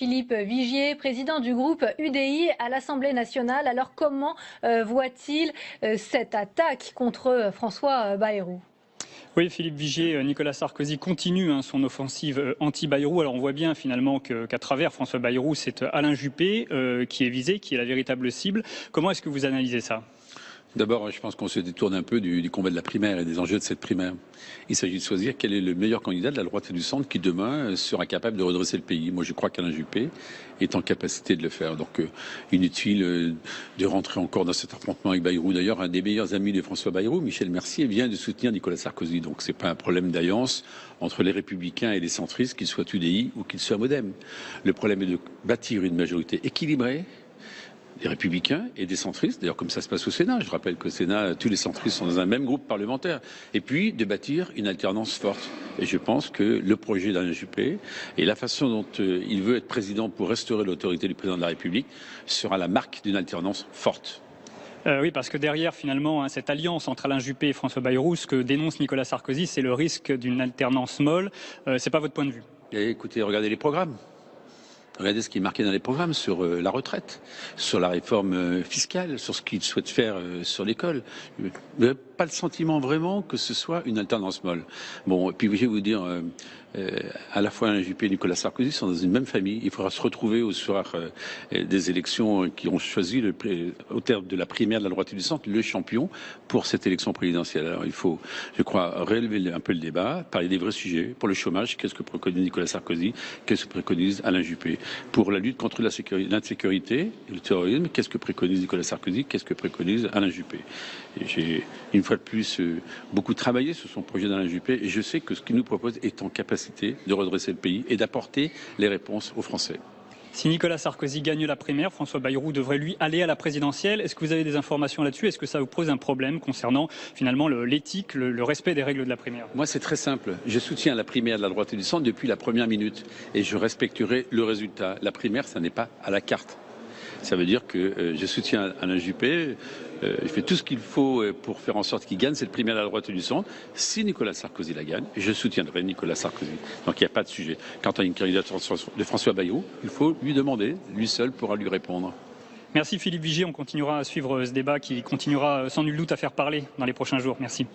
Philippe Vigier, président du groupe UDI à l'Assemblée nationale. Alors comment voit-il cette attaque contre François Bayrou ? Oui, Philippe Vigier, Nicolas Sarkozy continue son offensive anti-Bayrou. Alors on voit bien finalement qu'à travers François Bayrou, c'est Alain Juppé qui est visé, qui est la véritable cible. Comment est-ce que vous analysez ça ? D'abord, je pense qu'on se détourne un peu du combat de la primaire et des enjeux de cette primaire. Il s'agit de choisir quel est le meilleur candidat de la droite et du centre qui demain sera capable de redresser le pays. Moi, je crois qu'Alain Juppé est en capacité de le faire. Donc, inutile de rentrer encore dans cet affrontement avec Bayrou. D'ailleurs, un des meilleurs amis de François Bayrou, Michel Mercier, vient de soutenir Nicolas Sarkozy. Donc, c'est pas un problème d'alliance entre les Républicains et les centristes, qu'ils soient UDI ou qu'ils soient Modem. Le problème est de bâtir une majorité équilibrée, des Républicains et des centristes, d'ailleurs comme ça se passe au Sénat. Je rappelle qu'au Sénat, tous les centristes sont dans un même groupe parlementaire. Et puis de bâtir une alternance forte. Et je pense que le projet d'Alain Juppé et la façon dont il veut être président pour restaurer l'autorité du président de la République sera la marque d'une alternance forte. Oui, parce que derrière, finalement, cette alliance entre Alain Juppé et François Bayrou, ce que dénonce Nicolas Sarkozy, c'est le risque d'une alternance molle. C'est pas votre point de vue ? Et écoutez, regardez les programmes. Regardez ce qui est marqué dans les programmes sur la retraite, sur la réforme fiscale, sur ce qu'ils souhaitent faire sur l'école. Vous n'avez pas le sentiment vraiment que ce soit une alternance molle. Bon, et puis je vais vous dire, à la fois Alain Juppé et Nicolas Sarkozy sont dans une même famille. Il faudra se retrouver au soir des élections qui ont choisi, au terme de la primaire de la droite et du centre, le champion pour cette élection présidentielle. Alors il faut, je crois, relever un peu le débat, parler des vrais sujets. Pour le chômage, qu'est-ce que préconise Nicolas Sarkozy? Qu'est-ce que préconise Alain Juppé? Pour la lutte contre l'insécurité et le terrorisme, qu'est-ce que préconise Nicolas Sarkozy? Qu'est-ce que préconise Alain Juppé? Et j'ai, une fois de plus, beaucoup travaillé sur son projet d'Alain Juppé et je sais que ce qu'il nous propose est en capacité de redresser le pays et d'apporter les réponses aux Français. Si Nicolas Sarkozy gagne la primaire, François Bayrou devrait lui aller à la présidentielle. Est-ce que vous avez des informations là-dessus? Est-ce que ça vous pose un problème concernant finalement l'éthique, le respect des règles de la primaire? Moi, c'est très simple. Je soutiens la primaire de la droite et du centre depuis la première minute et je respecterai le résultat. La primaire, ça n'est pas à la carte. Ça veut dire que je soutiens Alain Juppé, je fais tout ce qu'il faut pour faire en sorte qu'il gagne cette primaire de la droite et du centre. Si Nicolas Sarkozy la gagne, je soutiendrai Nicolas Sarkozy. Donc il n'y a pas de sujet. Quant à une candidature de François Bayrou, il faut lui demander, lui seul pourra lui répondre. Merci Philippe Vigier, on continuera à suivre ce débat qui continuera sans nul doute à faire parler dans les prochains jours. Merci.